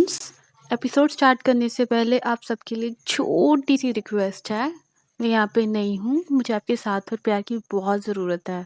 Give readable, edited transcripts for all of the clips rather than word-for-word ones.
Friends, episode start करने से पहले आप सबके लिए छोटी सी रिक्वेस्ट है। मैं यहाँ पे नई हूँ, मुझे आपके साथ और प्यार की बहुत ज़रूरत है।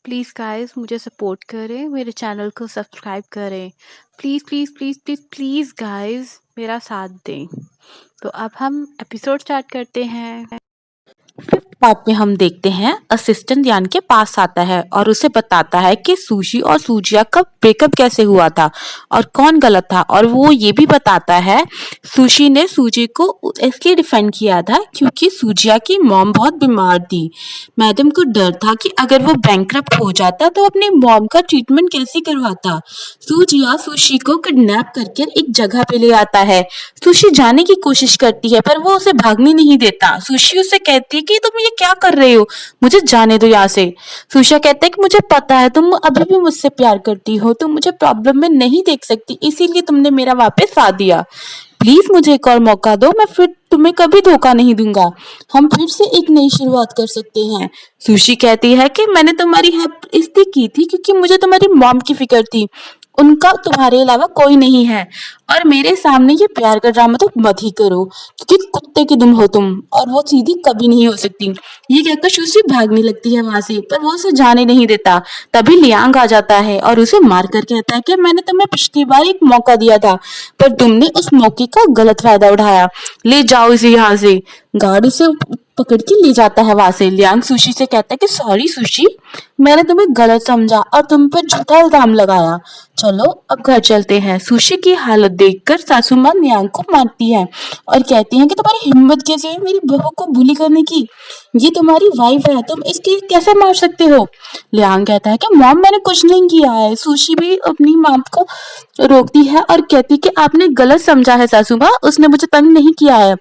प्लीज़ गाइस मुझे सपोर्ट करें, मेरे चैनल को सब्सक्राइब करें। Please please please please please guys मेरा साथ दें। तो अब हम एपिसोड स्टार्ट करते हैं। फिफ्थ पार्ट में हम देखते हैं असिस्टेंट यान के पास आता है और उसे बताता है कि सुशी और सूजिया का ब्रेकअप कैसे हुआ था और कौन गलत था, और वो ये भी बताता है सुशी ने सूजी को इसलिए डिफेंड किया था क्योंकि सूजिया की मॉम बहुत बीमार थी। मैडम को डर था कि अगर वो बैंकरप्ट हो जाता तो अपनी मॉम का ट्रीटमेंट कैसे करवाता। सूजिया सुशी को किडनैप करके एक जगह पे ले आता है। सुशी जाने की कोशिश करती है पर वो उसे भागने नहीं देता। सुशी उसे कहती है कि तुम ये क्या कर रहे हो, मुझे जाने दो यहाँ से। सुशिया कहता है कि मुझे पता है तुम अभी भी मुझसे प्यार करती हो, तुम मुझे प्रॉब्लम में नहीं देख सकती, इसीलिए तुमने मेरा वापस साथ दिया। प्लीज मुझे एक और मौका दो, मैं फिर तुम्हें कभी धोखा नहीं दूंगा। हम फिर से एक नई शुरुआत कर सकते हैं। सुशी कहती है कि मैंने तुम्हारी हेल्प इसलिए की थी क्योंकि मुझे तुम्हारी मॉम की फिक्र थी, उनका तुम्हारे अलावा कोई नहीं है, और मेरे सामने ये प्यार का ड्रामा तो मत ही करो क्योंकि कुत्ते की दुम हो तुम और वो सीधी कभी नहीं हो सकती। ये कहकर सुशी भागने लगती है वहां से, पर वो उसे जाने नहीं देता। तभी लियांग आ जाता है और उसे मारकर कहता है कि मैंने तुम्हें पिछली बार एक मौका दिया था पर तुमने उस मौके का गलत फायदा उठाया, ले जाओ इसे यहाँ से। गाड़ी से पकड़ के ले जाता है वहां से। लियांग सुशी से कहता है कि सॉरी सुशी, मैंने तुम्हें गलत समझा और तुम पर झूठा इल्जाम लगाया, चलो अब घर चलते हैं। सुशी की हालत देखकर सासू माँ लियांग को मारती है और कहती हैं कि तुम्हारी हिम्मत कैसे है मेरी बहू को बुली करने की, ये तुम्हारी वाइफ है, तुम इसके कैसे मार सकते हो। लियांग कहता है कि मॉम मैंने कुछ नहीं किया है। सुशी भी अपनी माँ को रोकती है और कहती है कि आपने गलत समझा है सासू माँ, उसने मुझे तंग नहीं किया है।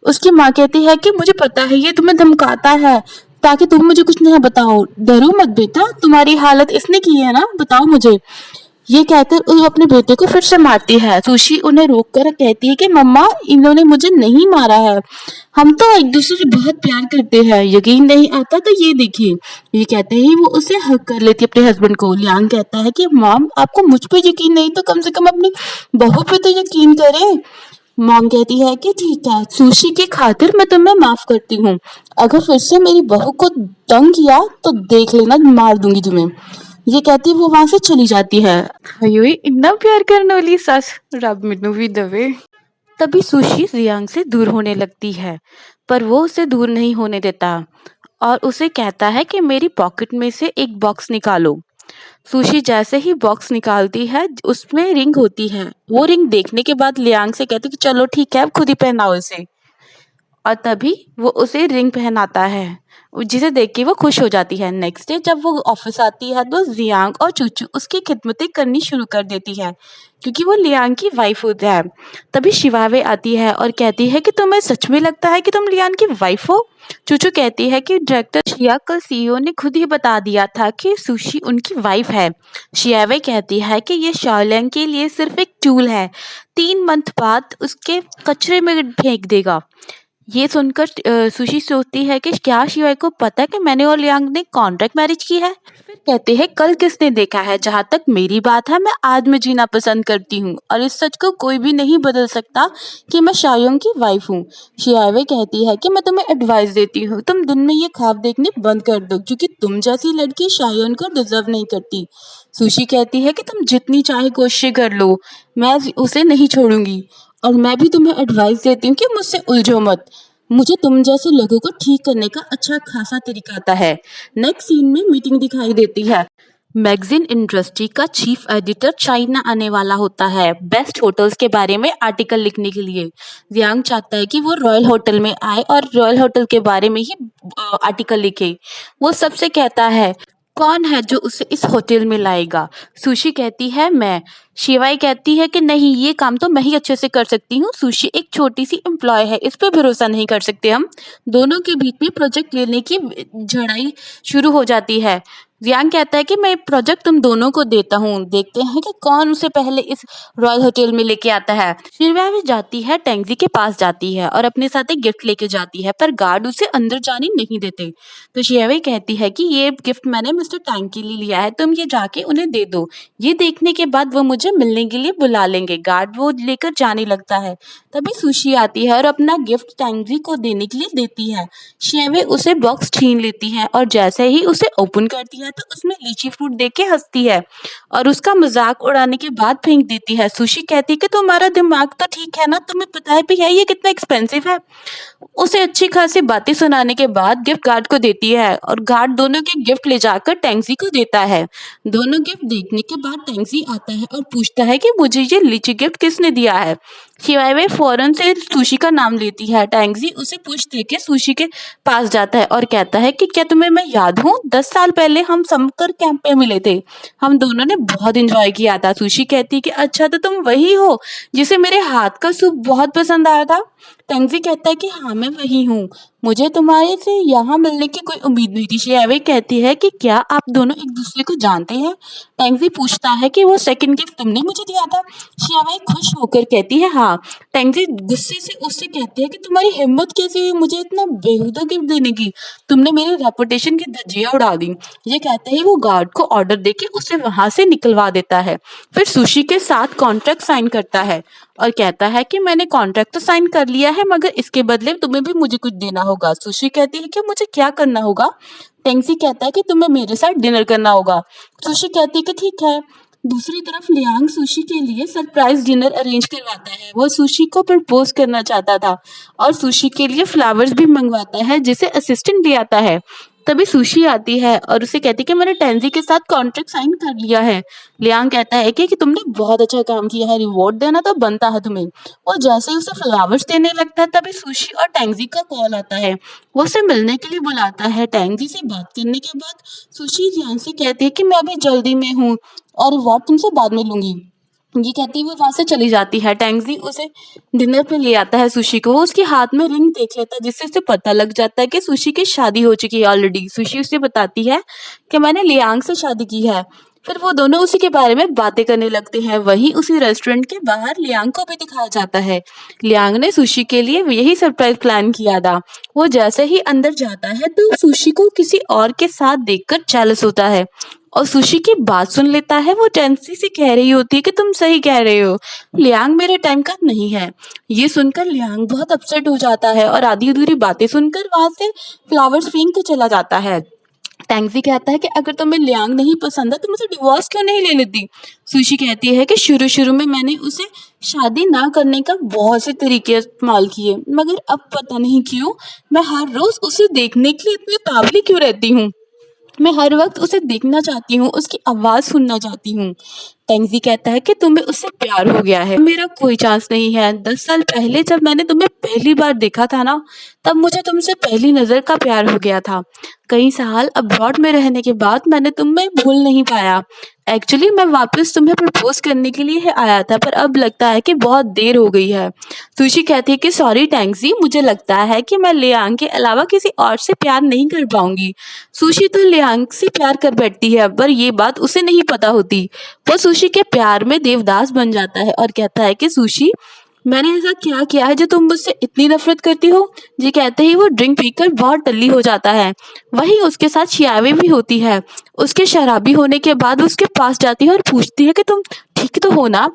उसकी माँ कहती है कि मुझे पता है ये तुम्हें धमकाता है ताकि तुम मुझे कुछ नहीं बताओ, डरो मत बेटा, तुम्हारी हालत इसने की है ना, बताओ मुझे। ये कहकर वो अपने बेटे को फिर से मारती है। सुशी उन्हें रोककर कहती है कि मम्मा इन्होंने मुझे नहीं मारा है, हम तो एक दूसरे से बहुत प्यार करते हैं, यकीन नहीं आता तो ये देखिए। ये कहते ही वो उसे हक कर लेती है अपने हस्बैंड को। लियांग कहता है कि मॉम आपको मुझ पे यकीन नहीं तो कम से कम अपनी बहू पे तो यकीन करें। मॉम कहती है कि ठीक है, सुशी की खातिर मैं तुम्हें माफ करती हूँ, अगर फिर से मेरी बहू को तंग किया तो देख लेना, मार दूंगी तुम्हें। ये कहती वो वहां से चली जाती है। अयो इतना प्यार करने वाली सास, रब मैनू भी दवे। तभी सुशी जियांग से दूर होने लगती है पर वो उसे दूर नहीं होने देता और उसे कहता है कि मेरी पॉकेट में से एक बॉक्स निकालो। सुशी जैसे ही बॉक्स निकालती है उसमें रिंग होती है। वो रिंग देखने के बाद लियांग से कहती कि चलो ठीक है अब खुद ही पहनाओ इसे, और तभी वो उसे रिंग पहनाता है जिसे देख के वो खुश हो जाती है। नेक्स्ट डे जब वो ऑफिस आती है तो जियांग और चूचू उसकी खिदमतें करनी शुरू कर देती है क्योंकि वो लियांग की वाइफ होती है। तभी शिवावे आती है और कहती है कि तुम्हें सच में लगता है कि तुम लियांग की वाइफ हो। चूचू कहती है कि डायरेक्टर शिया कल सीईओ ने खुद ही बता दिया था कि सुशी उनकी वाइफ है। शियावे कहती है कि ये शाओलियांग के लिए सिर्फ एक टूल है, 3 मंथ बाद उसके कचरे में फेंक देगा। ये सुनकर सुशी सोचती है कि क्या शिवाय को पता है कि मैंने और लियांग ने कॉन्ट्रैक्ट मैरिज की है। फिर कहते हैं कल किसने देखा है, जहाँ तक मेरी बात है मैं आज में जीना पसंद करती हूँ और इस सच को कोई भी नहीं बदल सकता कि मैं शायोंग की वाइफ हूँ। शियावे कहती है कि मैं तुम्हें एडवाइस देती हूँ, तुम दिन में ये ख्वाब देखने बंद कर दो क्योंकि तुम जैसी लड़की शायोंग को डिजर्व नहीं करती। सुशी कहती है कि तुम जितनी चाहे कोशिश कर लो, मैं उसे नहीं छोड़ूंगी, और मैं भी तुम्हें एडवाइस देती हूँ कि मुझसे उलझो मत, मुझे तुम जैसे लोगों को ठीक करने का अच्छा खासा तरीका आता है। नेक्स्ट सीन में मीटिंग दिखाई देती है। मैगजीन इंडस्ट्री का चीफ एडिटर चाइना आने वाला होता है बेस्ट होटल्स के बारे में आर्टिकल लिखने के लिए। जियांग चाहता है कि वो रॉयल होटल में आए और रॉयल होटल के बारे में ही आर्टिकल लिखे। वो सबसे कहता है कौन है जो उसे इस होटल में लाएगा। सुशी कहती है मैं। शिवाई कहती है कि नहीं, ये काम तो मैं ही अच्छे से कर सकती हूँ। सुशी एक छोटी सी एम्प्लॉय है, इस पे भरोसा नहीं कर सकते हम। दोनों के बीच में प्रोजेक्ट लेने की झड़ाई शुरू हो जाती है। जियांग कहता है कि मैं प्रोजेक्ट तुम दोनों को देता हूँ, देखते हैं कि कौन उसे पहले इस रॉयल होटल में लेके आता है। शिरवाई जाती है, टेंगजी के पास जाती है और अपने साथ एक गिफ्ट लेके जाती है, पर गार्ड उसे अंदर जाने नहीं देते। तो शिरवाई कहती है कि ये गिफ्ट मैंने मिस्टर टैंग के लिए लिया है, तुम ये जाके उन्हें दे दो। ये देखने के बाद वो मुझे मिलने के लिए बुला लेंगे। गार्ड वो लेकर जाने लगता है। तभी सुशी आती है और अपना गिफ्ट टैंगजी को देने के लिए देती है। शिरवाई उसे बॉक्स छीन लेती है और जैसे ही उसे ओपन करती है तो उसमें लीची फ्रूट देख के हंसती है और उसका मजाक उड़ाने के बाद फेंक देती है। सुशी कहती है कि तुम्हारा दिमाग तो ठीक है ना, तुम्हें पता है भी है ये कितना एक्सपेंसिव है। उसे अच्छी खासी बातें सुनाने के बाद गिफ्ट गार्ड को देती है और गार्ड दोनों के गिफ्ट ले जाकर टैंगजी को देता है। दोनों गिफ्ट देखने के बाद टैंगजी आता है और पूछता है कि मुझे ये लीची गिफ्ट किसने दिया है। शिवाय फौरन से सुशी का नाम लेती है। टैंगजी उसे पूछ दे के सुशी के पास जाता है और कहता है कि क्या तुम्हें मैं याद हूँ, 10 साल पहले हम समर कैंप पे मिले थे, हम दोनों ने बहुत एंजॉय किया था। सुशी कहती है कि अच्छा तो तुम वही हो जिसे मेरे हाथ का सूप बहुत पसंद आया था। टैंगजी कहता है कि हाँ मैं वही हूँ, मुझे तुम्हारे से यहाँ मिलने की कोई उम्मीद नहीं थी। शियावे कहती है कि क्या आप दोनों एक दूसरे को जानते हैं। टैंगजी पूछता है कि वो सेकंड गिफ्ट तुमने मुझे दिया था। शियावे खुश होकर कहती है हाँ। टैंगजी गुस्से से उससे कहती है कि तुम्हारी हिम्मत कैसे हुई मुझे इतना बेहुदा गिफ्ट देने की, तुमने मेरी रेपुटेशन की धज्जियां उड़ा दी। ये कहते ही वो गार्ड को ऑर्डर देके उसे वहां से निकलवा देता है। फिर सुशी के साथ कॉन्ट्रैक्ट साइन करता है और कहता है कि मैंने कॉन्ट्रैक्ट तो साइन कर लिया है, मगर इसके बदले तुम्हें भी मुझे कुछ देना होगा। सुशी कहती है कि मुझे क्या करना होगा। टेंगजी कहता है कि तुम्हें मेरे साथ डिनर करना होगा। सुशी कहती है कि ठीक है। दूसरी तरफ लियांग सुशी के लिए सरप्राइज डिनर अरेंज करवाता है। वो सुशी को प्रपोज करना चाहता था और सुशी के लिए फ्लावर्स भी मंगवाता है जिसे असिस्टेंट भी आता है। तभी सुशी आती है और उसे कहती है कि मैंने टेंजी के साथ कॉन्ट्रैक्ट साइन कर लिया है। लियांग कहता है कि तुमने बहुत अच्छा काम किया है, रिवॉर्ड देना तो बनता है तुम्हें। और जैसे ही उसे फ्लावर्स देने लगता है तभी सुशी और टेंजी का कॉल आता है। वो उसे मिलने के लिए बुलाता है। टेंजी से बात करने के बाद सुशी लियांग से कहती है कि मैं अभी जल्दी में हूँ और रिवॉर्ड तुमसे बाद में लूंगी। ये कहती वो वहां से चली जाती है। टैंगजी उसे डिनर पे ले आता है सुशी को। वो उसके हाथ में रिंग देख लेता है जिससे उसे पता लग जाता है कि सुशी की शादी हो चुकी है ऑलरेडी। सुशी उसे बताती है कि मैंने लियांग से शादी की है। फिर वो दोनों उसी के बारे में बातें करने लगते हैं। वहीं उसी रेस्टोरेंट के बाहर लियांग को भी दिखाया जाता है। लियांग ने सुशी के लिए यही सरप्राइज प्लान किया था। वो जैसे ही अंदर जाता है तो सुशी को किसी और के साथ देखकर जेलस होता है और सुशी की बात सुन लेता है। वो टेंसी से कह रही होती है कि तुम सही कह रहे हो, लियांग मेरे टाइम का नहीं है। ये सुनकर लियांग बहुत अपसेट हो जाता है और आधी अधूरी बातें सुनकर वहां से फ्लावर्स फेंक के चला जाता है। टैंगजी कहता है कि अगर तुम्हें लियांग नहीं पसंद है तो मुझे डिवोर्स क्यों नहीं ले लेती। सुशी कहती है कि शुरू शुरू में मैंने उसे शादी ना करने का बहुत से तरीके इस्तेमाल किए, मगर अब पता नहीं क्यों मैं हर रोज उसे देखने के लिए इतनी तावली क्यों रहती हूँ। मैं हर वक्त उसे देखना चाहती हूँ, उसकी आवाज सुनना चाहती हूँ। टेंगजी कहता है कि तुम्हें उससे प्यार हो गया है, मेरा कोई चांस नहीं है। 10 साल पहले जब मैंने तुम्हें पहली बार देखा था ना, तब मुझे तुमसे पहली नजर का प्यार हो गया था। कई साल अब्रॉड में रहने के बाद मैंने तुम्हें भूल नहीं पाया। एक्चुअली मैं वापस तुम्हें प्रपोज करने के लिए आया था, पर अब लगता है कि बहुत देर हो गई है। सुशी कहती है कि सॉरी टैंगजी, मुझे लगता है कि मैं लियांग के अलावा किसी और से प्यार नहीं कर पाऊंगी। सुशी तो लियांग से प्यार कर बैठती है, पर ये बात उसे नहीं पता होती। वो सुशी के प्यार में देवदास बन जाता है और कहता है कि सुशी, मैंने ऐसा क्या किया है जो तुम मुझसे इतनी नफरत करती हो। ये कहते ही वो ड्रिंक पीकर बहुत टल्ली हो जाता है। वहीं उसके साथ शियावे भी होती है। उसके शराबी होने के बाद उसके पास जाती है और पूछती है कि तुम ठीक तो हो ना।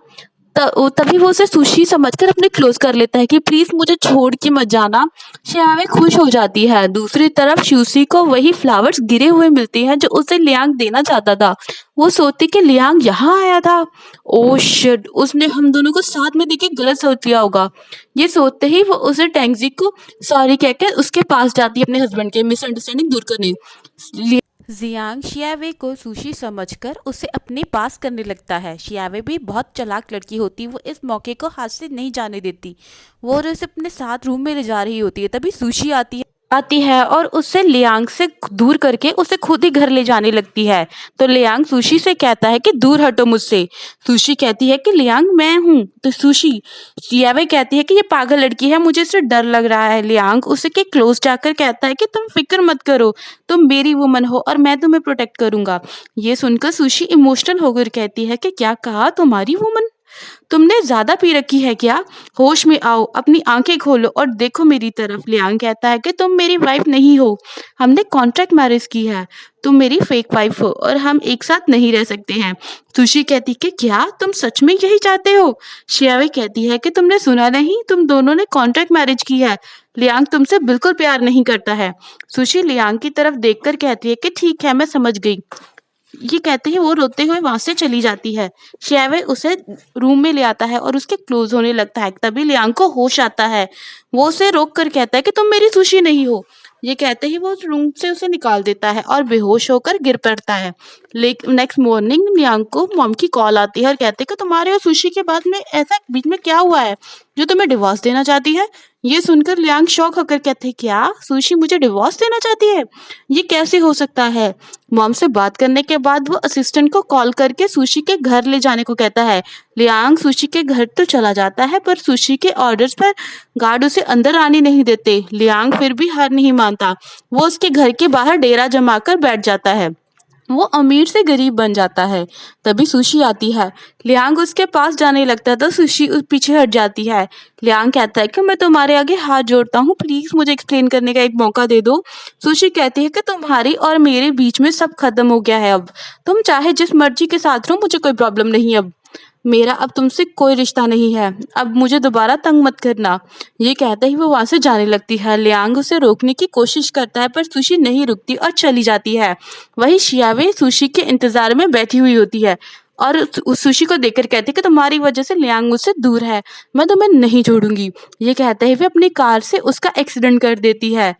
तभी वो उसे सुशी समझकर अपने क्लोज कर लेता है कि प्लीज मुझे छोड़ के मत जाना। शियावे खुश हो जाती है। दूसरी तरफ शूसी को वही फ्लावर्स गिरे हुए मिलते हैं जो उसे लियांग देना चाहता था। वो सोचती कि लियांग यहाँ आया था। ओह शिट, उसने हम दोनों को साथ में देख के गलत सोच लिया होगा। ये सोचते ही वो उसे टैंगजी को सॉरी कहकर उसके पास जाती है अपने हस्बैंड के मिसअंडरस्टैंडिंग दूर करने। जियांग शियावे को सुशी समझकर उसे अपने पास करने लगता है। शियावे भी बहुत चालाक लड़की होती, वो इस मौके को हाथ से नहीं जाने देती। वो उसे अपने साथ रूम में ले जा रही होती है। तभी सुशी आती है आती है और उससे लियांग से दूर करके उसे खुद ही घर ले जाने लगती है। तो लियांग सुशी से कहता है कि दूर हटो मुझसे। सुशी कहती है कि लियांग मैं हूँ। तो सुशी यावे कहती है कि ये पागल लड़की है, मुझे इससे डर लग रहा है। लियांग उसे के क्लोज जाकर कहता है कि तुम फिक्र मत करो, तुम मेरी वुमन हो और मैं तुम्हें प्रोटेक्ट करूंगा। ये सुनकर सुशी इमोशनल होकर कहती है कि क्या कहा, तुम्हारी वुमन? तुमने ज्यादा पी रखी है क्या? होश में आओ, अपनी आंखें खोलो और देखो मेरी तरफ। लियांग कहता है कि तुम मेरी वाइफ नहीं हो, हमने कॉन्ट्रैक्ट मैरिज की है, तुम मेरी फेक वाइफ हो और हम एक साथ नहीं रह सकते हैं। सुशी कहती कि क्या तुम सच में यही चाहते हो? शियावे कहती है कि तुमने सुना नहीं, तुम दोनों ने कॉन्ट्रैक्ट मैरिज की है, लियांग तुमसे बिल्कुल प्यार नहीं करता है। सुशी लियांग की तरफ देखकर कहती है कि ठीक है, मैं समझ गई। ये कहते ही वो रोते हुए वहां से चली जाती है। शेवे उसे रूम में ले आता है और उसके क्लोज होने लगता है। तभी लियांग को होश आता है। वो उसे रोक कर कहता है कि तुम मेरी सुशी नहीं हो। ये कहते ही वो उस रूम से उसे निकाल देता है और बेहोश होकर गिर पड़ता है। लेकिन नेक्स्ट मॉर्निंग लियांग को मॉम की कॉल आती है और कहते हैं कि तुम्हारे और सुशी के बाद में ऐसा बीच में क्या हुआ है जो तुम्हें डिवोर्स देना चाहती है? ये सुनकर लियांग शॉक होकर कहते हैं, क्या सुशी मुझे डिवोर्स देना चाहती है? ये कैसे हो सकता है? मॉम से बात करने के बाद वो असिस्टेंट को कॉल करके सुशी के घर ले जाने को कहता है। लियांग सुशी के घर तो चला जाता है पर सुशी के ऑर्डर्स पर गार्ड उसे अंदर आने नहीं देते। लियांग फिर भी हार नहीं मानता। वो उसके घर के बाहर डेरा जमाकर बैठ जाता है। वो अमीर से गरीब बन जाता है। तभी सुशी आती है। लियांग उसके पास जाने लगता है तो सुशी उस पीछे हट जाती है। लियांग कहता है कि मैं तुम्हारे आगे हाथ जोड़ता हूँ, प्लीज मुझे एक्सप्लेन करने का एक मौका दे दो। सुशी कहती है कि तुम्हारी और मेरे बीच में सब खत्म हो गया है, अब तुम चाहे जिस मर्जी के साथ रहो, मुझे कोई प्रॉब्लम नहीं। अब मेरा अब तुमसे कोई रिश्ता नहीं है, अब मुझे दोबारा तंग मत करना। ये कहते ही वो वहां से जाने लगती है। लियांग उसे रोकने की कोशिश करता है पर सुशी नहीं रुकती और चली जाती है। वही शियावे सुशी के इंतजार में बैठी हुई होती है और उस सुशी को देखकर कहती है कि तुम्हारी वजह से लियांग मुझसे दूर है, मैं तुम्हें नहीं छोड़ूंगी। ये कहते ही वे अपनी कार से उसका एक्सीडेंट कर देती है।